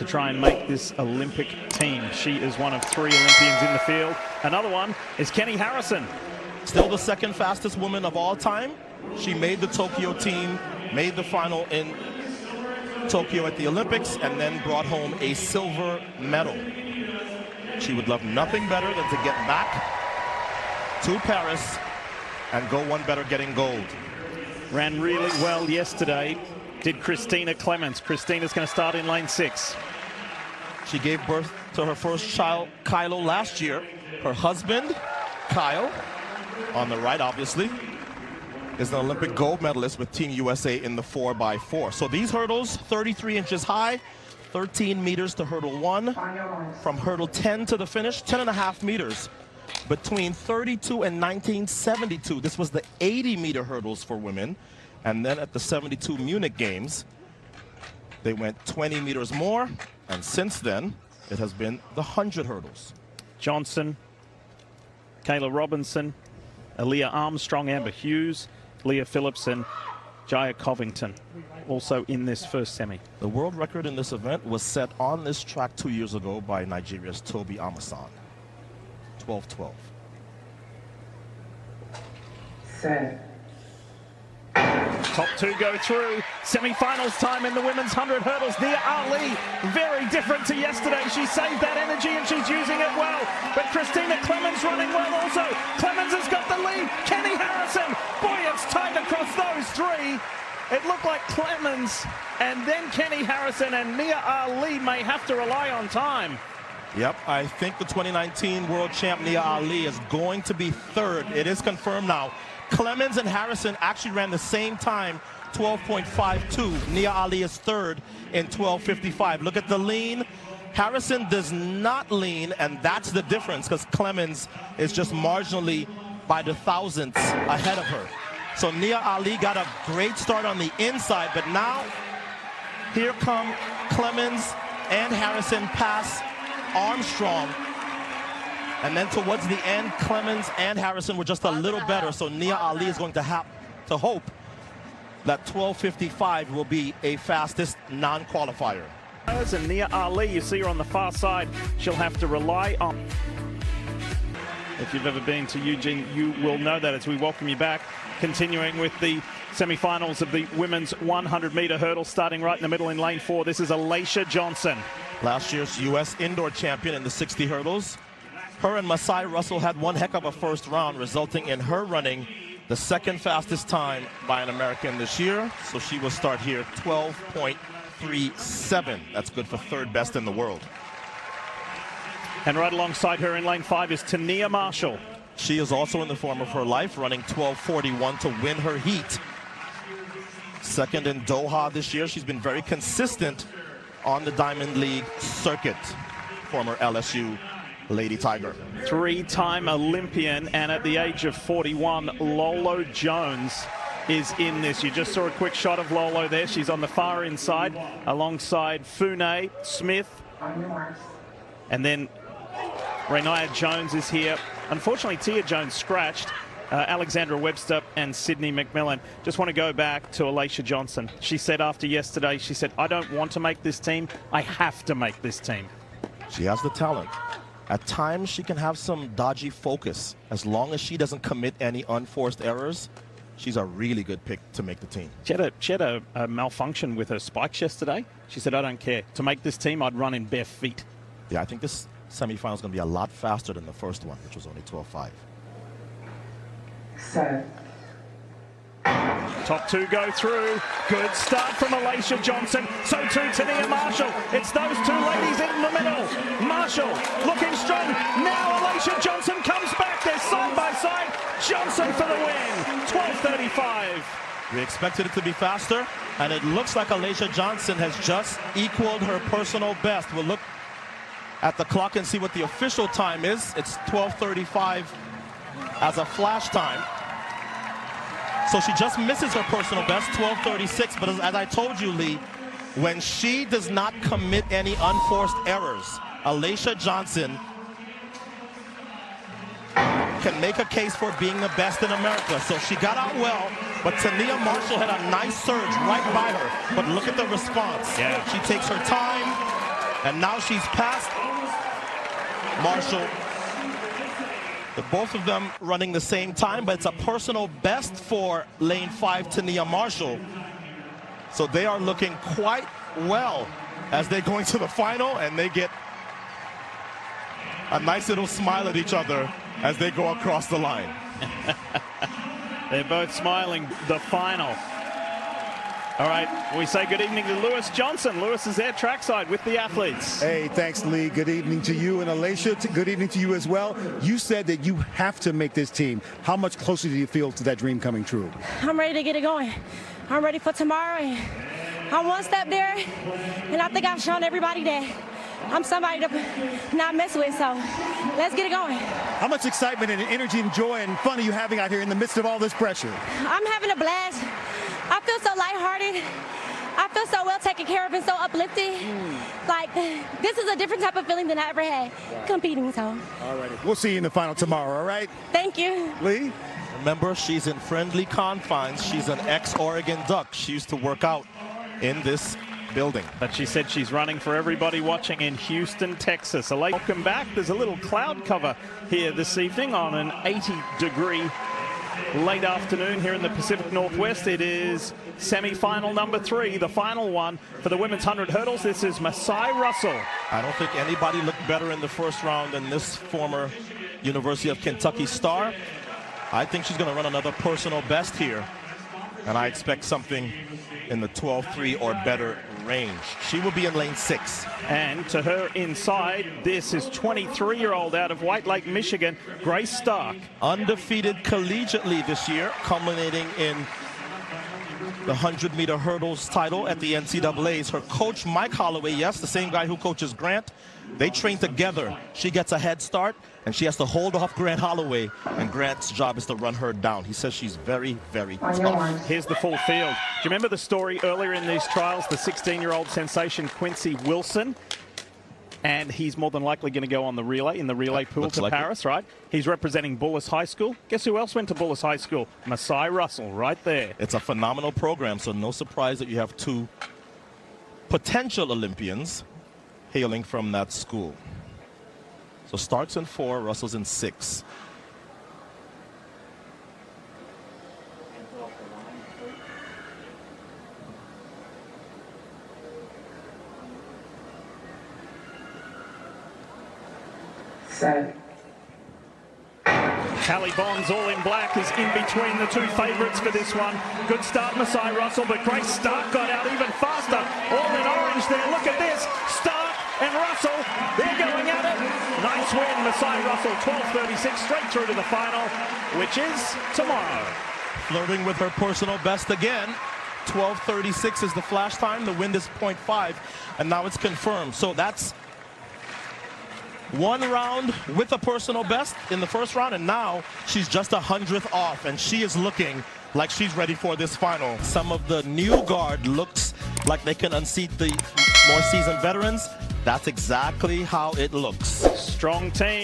to try and make this Olympic team. She is one of 3 Olympians in the field. Another one is Kenny Harrison. Still the second fastest woman of all time. She made the Tokyo team, made the final in Tokyo at the Olympics, and then brought home a silver medal. She would love nothing better than to get back to Paris and go one better getting gold. Ran really well yesterday, did Christina Clemens. Christina's going to start in lane 6. She gave birth to her first child, Kylo, last year. Her husband, Kyle, on the right, obviously, is an Olympic gold medalist with Team USA in the 4x4. So these hurdles, 33 inches high, 13 meters to hurdle 1. From hurdle 10 to the finish, 10.5 meters. Between 32 and 1972, this was the 80-meter hurdles for women. And then at the 72 Munich Games, they went 20 meters more. And since then, it has been the 100 hurdles. Johnson, Kayla Robinson, Aaliyah Armstrong, Amber Hughes, Leah Phillipson, Jaya Covington, also in this first semi. The world record in this event was set on this track 2 years ago by Nigeria's Toby Amasan. 12:12. Set. Top 2 go through. Semi-finals time in the women's 100 hurdles. Nia Ali, very different to yesterday. She saved that energy and she's using it well. But Christina Clemens running well also. Clemens has got the lead. Kenny Harrison. Boy, it's tight across those 3. It looked like Clemens and then Kenny Harrison, and Nia Ali may have to rely on time. Yep, I think the 2019 world champ Nia Ali is going to be 3rd. It is confirmed now. Clemens and Harrison actually ran the same time, 12.52. Nia Ali is 3rd in 12.55. Look at the lean. Harrison does not lean, and that's the difference, because Clemens is just marginally by the thousandths ahead of her. So Nia Ali got a great start on the inside, but now here come Clemens and Harrison pass Armstrong. And then towards the end, Clemens and Harrison were just a little better. So Nia Ali is going to have to hope that 12.55 will be a fastest non-qualifier. And Nia Ali, you see her on the far side, she'll have to rely on. If you've ever been to Eugene, you will know that as we welcome you back. Continuing with the semi-finals of the women's 100-meter hurdle, starting right in the middle in lane 4. This is Alacia Johnson. Last year's U.S. indoor champion in the 60 hurdles. Her and Masai Russell had one heck of a first round, resulting in her running the 2nd fastest time by an American this year. So she will start here 12.37. That's good for 3rd best in the world. And right alongside her in lane 5 is Tania Marshall. She is also in the form of her life, running 12.41 to win her heat. 2nd in Doha this year. She's been very consistent on the Diamond League circuit. Former LSU Lady Tiger. 3-time Olympian, and at the age of 41, Lolo Jones is in this. You just saw a quick shot of Lolo there. She's on the far inside alongside Fune Smith. And then Renaya Jones is here. Unfortunately, Tia Jones scratched. Alexandra Webster and Sydney McMillan. Just want to go back to Alacia Johnson. She said after yesterday, she said, I don't want to make this team. I have to make this team. She has the talent. At times, she can have some dodgy focus. As long as she doesn't commit any unforced errors, she's a really good pick to make the team. She had a malfunction with her spikes yesterday. She said, I don't care. To make this team, I'd run in bare feet. Yeah, I think this semifinal is going to be a lot faster than the first one, which was only 12.5. Set. Top 2 go through. Good start from Alacia Johnson. So too Tania Marshall. It's those 2 ladies in the middle. Marshall looking strong. Now Alacia Johnson comes back. They're side by side. Johnson for the win. 12.35. We expected it to be faster, and it looks like Alacia Johnson has just equaled her personal best. We'll look at the clock and see what the official time is. It's 12.35 as a flash time. So she just misses her personal best, 12.36. But as I told you, Lee, when she does not commit any unforced errors, Alacia Johnson can make a case for being the best in America. So she got out well, but Tania Marshall had a nice surge right by her. But look at the response. Yeah. She takes her time, And now she's past Marshall. Both of them running the same time, but it's a personal best for lane 5, Tania Marshall. So they are looking quite well as they go into the final, and they get a nice little smile at each other as they go across the line. They're both smiling. The final. All right, we say good evening to Lewis Johnson. Lewis is there trackside with the athletes. Hey, thanks, Lee. Good evening to you, and Alicia, good evening to you as well. You said that you have to make this team. How much closer do you feel to that dream coming true? I'm ready to get it going. I'm ready for tomorrow. And I'm one step there, and I think I've shown everybody that I'm somebody to not mess with, so let's get it going. How much excitement and energy and joy and fun are you having out here in the midst of all this pressure? I'm having a blast. I feel so lighthearted. I feel so well taken care of and so uplifted. Like, this is a different type of feeling than I ever had competing, so. All righty. We'll see you in the final tomorrow, all right? Thank you. Lee? Remember, she's in friendly confines. She's an ex-Oregon Duck. She used to work out in this building. But she said she's running for everybody watching in Houston, Texas. Welcome back. There's a little cloud cover here this evening on an 80-degree late afternoon here in the Pacific Northwest. It is semi-final number 3, the final one for the women's 100 hurdles. This is Masai Russell. I don't think anybody looked better in the first round than this former University of Kentucky star. I think she's going to run another personal best here, and I expect something in the 12.3 or better range. She will be in lane 6. And to her inside, this is 23-year-old out of White Lake, Michigan, Grace Stark. Undefeated collegiately this year, culminating in the 100-meter hurdles title at the NCAAs. Her coach, Mike Holloway, yes, the same guy who coaches Grant, they train together. She gets a head start, and she has to hold off Grant Holloway, and Grant's job is to run her down. He says she's very, very tough. Here's the full field. Do you remember the story earlier in these trials, the 16-year-old sensation Quincy Wilson? And he's more than likely going to go on the relay, in the relay pool to Paris, right? He's representing Bullis High School. Guess who else went to Bullis High School? Masai Russell, right there. It's a phenomenal program, so no surprise that you have 2 potential Olympians hailing from that school. So Stark's in 4, Russell's in 6. Set. Callie Bonds, all in black, is in between the 2 favorites for this one. Good start, Masai Russell, but Grace Stark got out even faster. All in orange there. Look at this. Stark and Russell, they're going at it. Nice win, Masai Russell, 12:36, straight through to the final, which is tomorrow. Flirting with her personal best again. 12:36 is the flash time. The wind is 0.5, and now it's confirmed. So that's 1 round with a personal best in the first round, and now she's just 100th off, and she is looking like she's ready for this final. Some of the new guard looks like they can unseat the more seasoned veterans. That's exactly how it looks. Strong team.